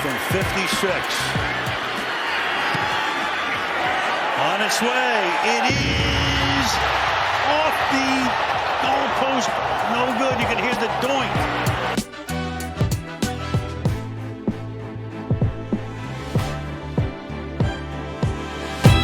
from 56. On its way. It is off the goalpost. No good. You can hear the doink.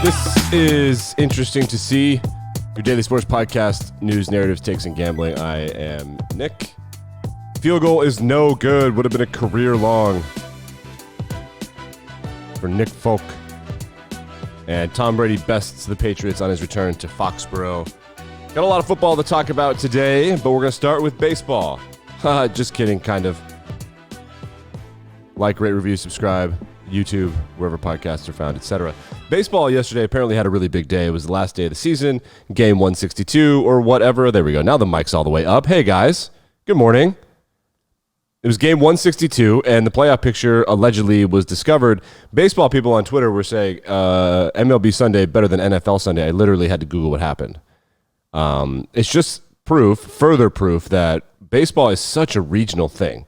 This is interesting to see. Your daily sports podcast, news, narratives, takes, and gambling. I am Nick. Field goal is no good. Would have been a career long for Nick Folk. And Tom Brady bests the Patriots on his return to Foxborough. Got a lot of football to talk about today, but we're going to start with baseball. Just kidding, kind of. Like, rate, review, subscribe, YouTube, wherever podcasts are found, etc. Baseball yesterday apparently had a really big day. It was the last day of the season, game 162 or whatever. There we go. Now the mic's all the way up. Hey, guys. Good morning. It was game 162, and the playoff picture allegedly was discovered. Baseball people on Twitter were saying MLB Sunday better than NFL Sunday. I literally had to Google what happened. It's just further proof that baseball is such a regional thing.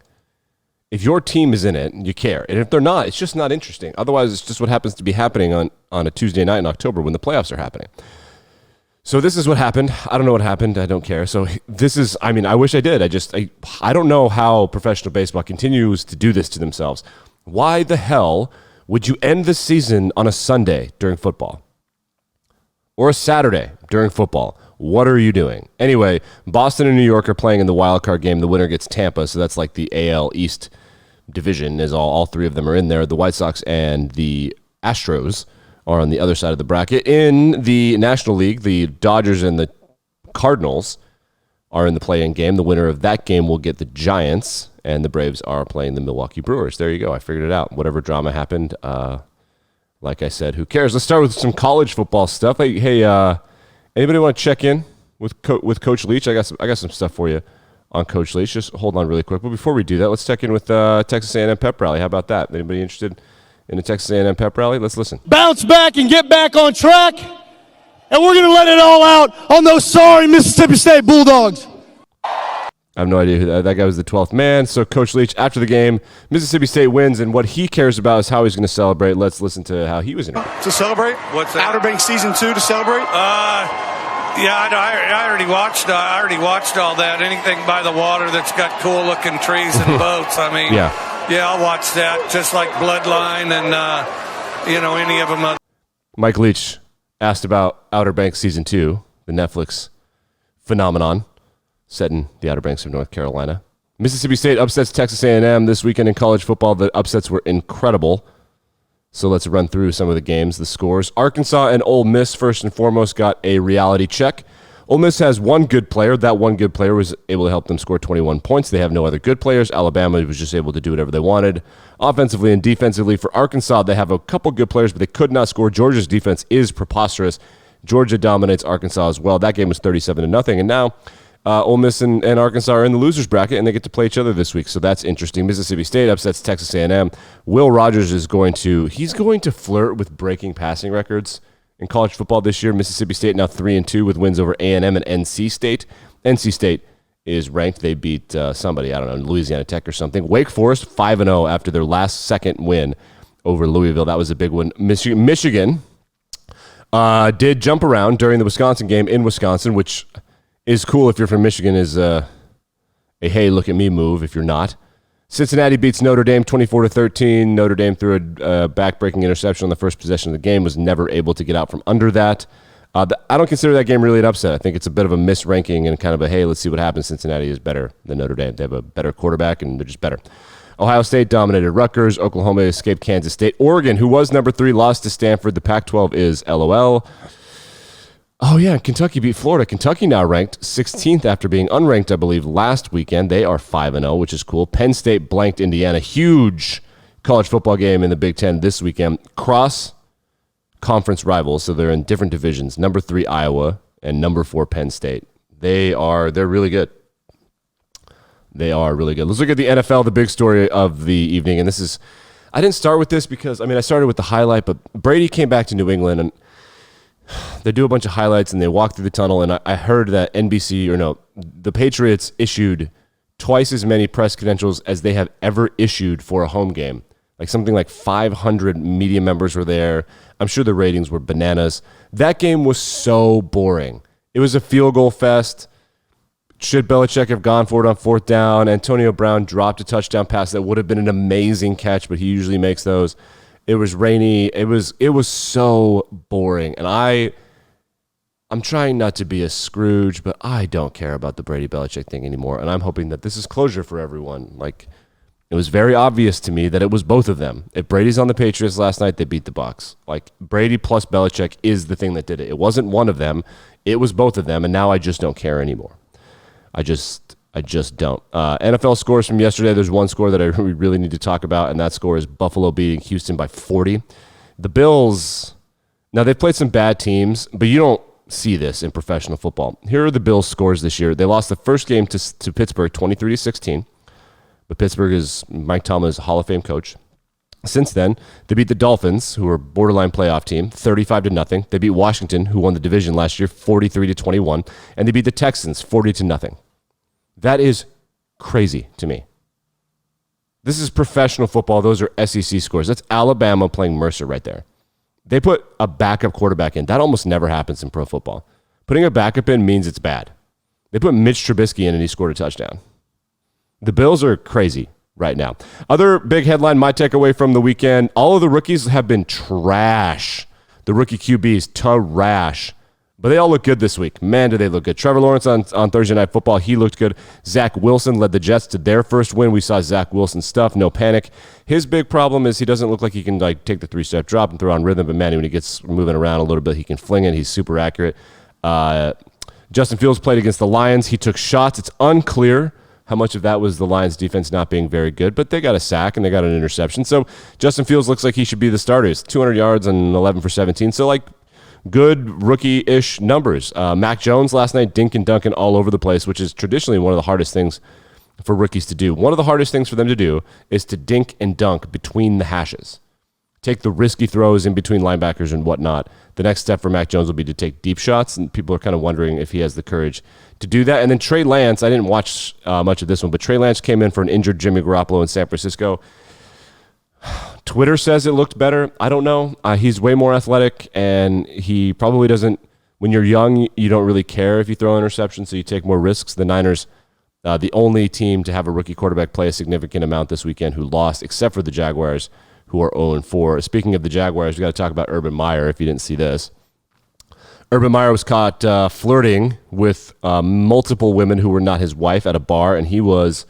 If your team is in it, you care. And if they're not, it's just not interesting. Otherwise, it's just what happens to be happening on a Tuesday night in October when the playoffs are happening. So this is what happened. I don't know what happened. I don't care. So this is, I wish I did. I don't know how professional baseball continues to do this to themselves. Why the hell would you end the season on a Sunday during football? Or a Saturday during football? What are you doing? Anyway, Boston and New York are playing in the wild card game. The winner gets Tampa, so that's like the AL East division. Is all three of them are in there. The White Sox and the Astros are on the other side of the bracket. In the National League, the Dodgers and the Cardinals are in the play-in game. The winner of that game will get the Giants, and the Braves are playing the Milwaukee Brewers. There you go. I figured it out. Whatever drama happened, like I said, who cares? Let's start with some college football stuff. Hey, anybody want to check in with Coach Leach? I got some stuff for you on Coach Leach. Just hold on really quick. But before we do that, let's check in with Texas A&M Pep Rally. How about that? Anybody interested in the Texas A&M Pep Rally? Let's listen. Bounce back and get back on track, and we're going to let it all out on those sorry Mississippi State Bulldogs. I have no idea who that guy was. The 12th man. So Coach Leach, after the game, Mississippi State wins, and what he cares about is how he's going to celebrate. Let's listen to how he was interviewed. To celebrate? What's that? Outer Banks Season 2 to celebrate? Yeah, I already watched. I already watched all that. Anything by the water that's got cool-looking trees and boats. Yeah, I'll watch that. Just like Bloodline and any of them. Mike Leach asked about Outer Banks Season 2, the Netflix phenomenon set in the Outer Banks of North Carolina. Mississippi State upsets Texas A&M this weekend in college football. The upsets were incredible. So let's run through some of the games, the scores. Arkansas and Ole Miss, first and foremost, got a reality check. Ole Miss has one good player. That one good player was able to help them score 21 points. They have no other good players. Alabama was just able to do whatever they wanted. Offensively and defensively for Arkansas, they have a couple good players, but they could not score. Georgia's defense is preposterous. Georgia dominates Arkansas as well. That game was 37-0, and now Ole Miss and Arkansas are in the losers bracket, and they get to play each other this week, so that's interesting. Mississippi State upsets Texas A&M. Will Rogers is going to flirt with breaking passing records in college football this year. Mississippi State now 3-2 with wins over A&M and NC State. NC State is ranked. They beat somebody, I don't know, Louisiana Tech or something. Wake Forest 5-0 after their last second win over Louisville. That was a big one. Michigan did jump around during the Wisconsin game in Wisconsin, which is cool if you're from Michigan, is a hey, look at me move if you're not. Cincinnati beats Notre Dame 24-13. Notre Dame threw a back-breaking interception on the first possession of the game, was never able to get out from under that. I don't consider that game really an upset. I think it's a bit of a misranking and kind of a, hey, let's see what happens. Cincinnati is better than Notre Dame. They have a better quarterback, and they're just better. Ohio State dominated Rutgers. Oklahoma escaped Kansas State. Oregon, who was number 3, lost to Stanford. The Pac-12 is LOL. Oh, yeah, Kentucky beat Florida. Kentucky now ranked 16th after being unranked, I believe, last weekend. They are 5-0, which is cool. Penn State blanked Indiana. Huge college football game in the Big Ten this weekend. Cross-conference rivals, so they're in different divisions. Number 3, Iowa, and number 4, Penn State. They're really good. They are really good. Let's look at the NFL, the big story of the evening. And this is, I didn't start with this because, I started with the highlight, but Brady came back to New England, and they do a bunch of highlights, and they walk through the tunnel, and I heard that the Patriots issued twice as many press credentials as they have ever issued for a home game Like something like 500 media members were there. I'm sure the ratings were bananas. That game was so boring. It was a field goal fest. Should Belichick have gone for it on fourth down? Antonio Brown dropped a touchdown pass that would have been an amazing catch, but he usually makes those. It was rainy. It was so boring. And I'm trying not to be a Scrooge, but I don't care about the Brady Belichick thing anymore. And I'm hoping that this is closure for everyone. Like, it was very obvious to me that it was both of them. If Brady's on the Patriots last night, they beat the Bucs. Like, Brady plus Belichick is the thing that did it. It wasn't one of them. It was both of them. And now I just don't care anymore. I just don't. NFL scores from yesterday. There's one score that I really need to talk about, and that score is Buffalo beating Houston by 40. The Bills, now they've played some bad teams, but you don't see this in professional football. Here are the Bills' scores this year. They lost the first game to Pittsburgh 23-16, but Pittsburgh is Mike Tomlin's Hall of Fame coach. Since then, they beat the Dolphins, who are a borderline playoff team, 35-0. They beat Washington, who won the division last year, 43-21, and they beat the Texans 40-0. That is crazy to me. This is professional football. Those are SEC scores. That's Alabama playing Mercer right there. They put a backup quarterback in. That almost never happens in pro football. Putting a backup in means it's bad. They put Mitch Trubisky in and he scored a touchdown. The Bills are crazy right now. Other big headline, my takeaway from the weekend, all of the rookies have been trash. The rookie QBs, trash. But they all look good this week. Man, do they look good. Trevor Lawrence on Thursday Night Football, he looked good. Zach Wilson led the Jets to their first win. We saw Zach Wilson stuff, no panic. His big problem is he doesn't look like he can take the three-step drop and throw on rhythm, but man, when he gets moving around a little bit, he can fling it. He's super accurate. Justin Fields played against the Lions. He took shots. It's unclear how much of that was the Lions' defense not being very good, but they got a sack and they got an interception. So Justin Fields looks like he should be the starter. He's 200 yards and 11 for 17. So, good rookie-ish numbers. Mac Jones last night, dink and dunking all over the place, which is traditionally one of the hardest things for rookies to do. One of the hardest things for them to do is to dink and dunk between the hashes. Take the risky throws in between linebackers and whatnot. The next step for Mac Jones will be to take deep shots, and people are kind of wondering if he has the courage to do that. And then Trey Lance, I didn't watch much of this one, but Trey Lance came in for an injured Jimmy Garoppolo in San Francisco. Twitter says it looked better. I don't know. He's way more athletic, and he probably doesn't. When you're young, you don't really care if you throw an interception, so you take more risks. The Niners, the only team to have a rookie quarterback play a significant amount this weekend who lost, except for the Jaguars, who are 0-4. Speaking of the Jaguars, we got to talk about Urban Meyer if you didn't see this. Urban Meyer was caught flirting with multiple women who were not his wife at a bar, and he was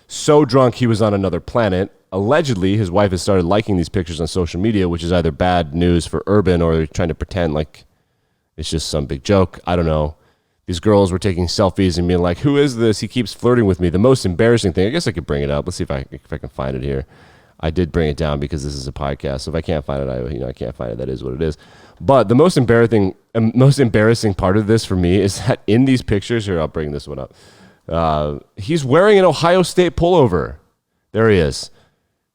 so drunk he was on another planet. Allegedly, his wife has started liking these pictures on social media, which is either bad news for Urban or they're trying to pretend like it's just some big joke. I don't know. These girls were taking selfies and being like, who is this? He keeps flirting with me. The most embarrassing thing, I guess I could bring it up. Let's see if I can find it here. I did bring it down because this is a podcast. So if I can't find it, I can't find it. That is what it is. But the most embarrassing part of this for me is that in these pictures, here, I'll bring this one up. He's wearing an Ohio State pullover. There he is.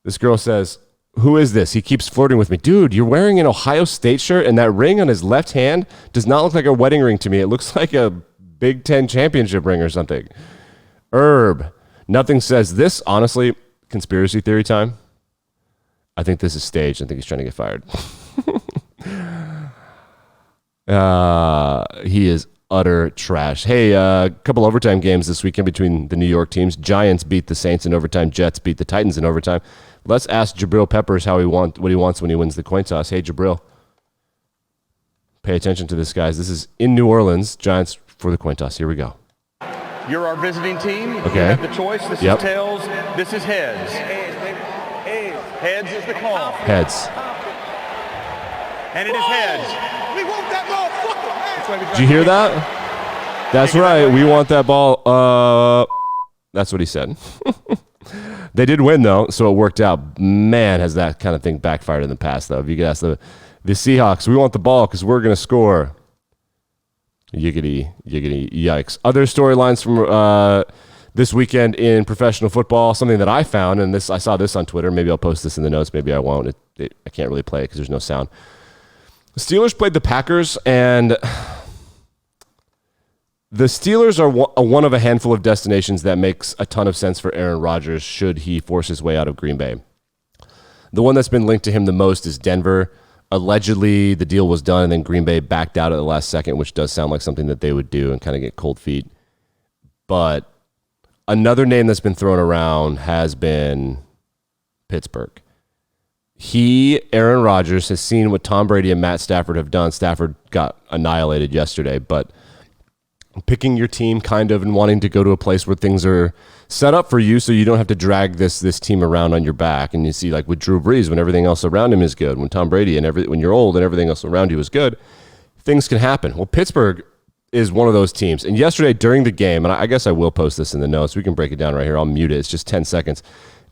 This girl says, who is this? He keeps flirting with me. Dude, you're wearing an Ohio State shirt, and that ring on his left hand does not look like a wedding ring to me. It looks like a Big Ten championship ring or something. Herb. Nothing says this. Honestly, conspiracy theory time. I think this is staged. I think he's trying to get fired. He is utter trash. Hey, a couple overtime games this weekend between the New York teams. Giants beat the Saints in overtime. Jets beat the Titans in overtime. Let's ask Jabril Peppers what he wants when he wins the coin toss. Hey, Jabril. Pay attention to this, guys. This is in New Orleans. Giants for the coin toss. Here we go. You're our visiting team. Okay. You have the choice. This is tails. This is heads. Heads is the call. Heads. And it is heads. We want that ball. Did you hear that? That's right. We want that ball. That's what he said. They did win, though, so it worked out. Man, has that kind of thing backfired in the past, though. If you could ask the Seahawks, we want the ball because we're going to score. Yiggity, yikes. Other storylines from this weekend in professional football, something that I found, and I saw this on Twitter. Maybe I'll post this in the notes. Maybe I won't. I can't really play it because there's no sound. The Steelers played the Packers, and the Steelers are one of a handful of destinations that makes a ton of sense for Aaron Rodgers should he force his way out of Green Bay. The one that's been linked to him the most is Denver. Allegedly, the deal was done, and then Green Bay backed out at the last second, which does sound like something that they would do and kind of get cold feet. But another name that's been thrown around has been Pittsburgh. Aaron Rodgers, has seen what Tom Brady and Matt Stafford have done. Stafford got annihilated yesterday, but picking your team kind of and wanting to go to a place where things are set up for you so you don't have to drag this team around on your back. And you see, like with Drew Brees, when everything else around him is good, when Tom Brady and when you're old and everything else around you is good, things can happen. Well, Pittsburgh is one of those teams. And yesterday during the game, and I guess I will post this in the notes, we can break it down right here. I'll mute it. It's just 10 seconds.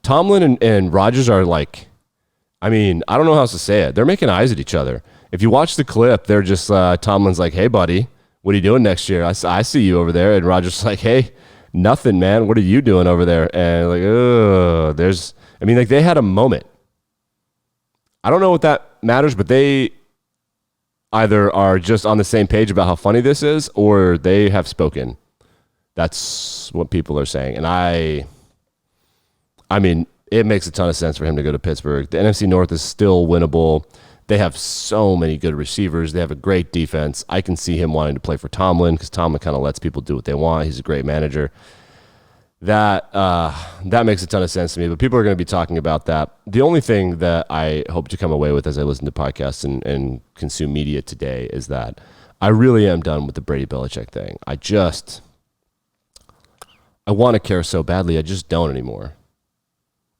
Tomlin and Rodgers are like, I mean, I don't know how else to say it. They're making eyes at each other. If you watch the clip, they're just, Tomlin's like, hey, buddy, what are you doing next year? I see you over there. And Rodgers is like, hey, nothing, man. What are you doing over there? And like, they had a moment. I don't know what that matters, but they either are just on the same page about how funny this is, or they have spoken. That's what people are saying. And I mean, it makes a ton of sense for him to go to Pittsburgh. The NFC North is still winnable. They have so many good receivers. They have a great defense. I can see him wanting to play for Tomlin because Tomlin kind of lets people do what they want. He's a great manager. That makes a ton of sense to me, but people are going to be talking about that. The only thing that I hope to come away with as I listen to podcasts and consume media today is that I really am done with the Brady Belichick thing. I want to care so badly. I just don't anymore.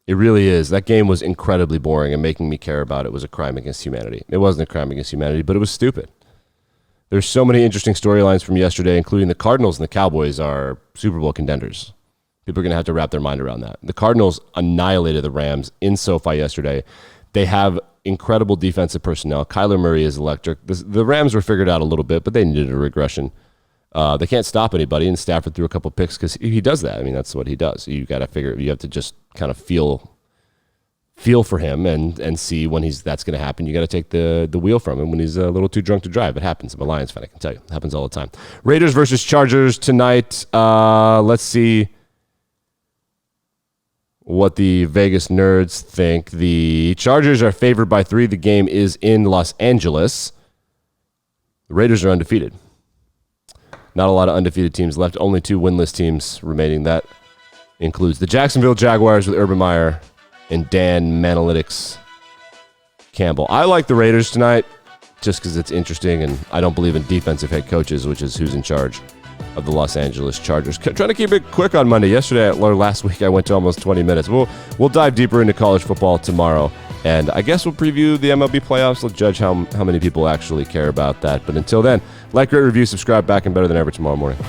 It really is. That game was incredibly boring, and making me care about it was a crime against humanity. It wasn't a crime against humanity, but it was stupid. There's so many interesting storylines from yesterday, including the Cardinals and the Cowboys are Super Bowl contenders. People are going to have to wrap their mind around that. The Cardinals annihilated the Rams in SoFi yesterday. They have incredible defensive personnel. Kyler Murray is electric. The Rams were figured out a little bit, but they needed a regression. They can't stop anybody, and Stafford threw a couple picks because he does that. I mean, that's what he does. You have to just kind of feel for him and see when that's going to happen. You got to take the wheel from him when he's a little too drunk to drive. It happens. I'm a Lions fan, I can tell you. It happens all the time. Raiders versus Chargers tonight. Let's see what the Vegas nerds think. The Chargers are favored by 3. The game is in Los Angeles. The Raiders are undefeated. Not a lot of undefeated teams left. Only 2 winless teams remaining. That includes the Jacksonville Jaguars with Urban Meyer and Dan Manalytics Campbell. I like the Raiders tonight just because it's interesting, and I don't believe in defensive head coaches, which is who's in charge of the Los Angeles Chargers. Trying to keep it quick on Monday. Last week, I went to almost 20 minutes. We'll dive deeper into college football tomorrow, and I guess we'll preview the MLB playoffs. We'll judge how many people actually care about that. But until then, like, rate, review, subscribe. Back and better than ever tomorrow morning.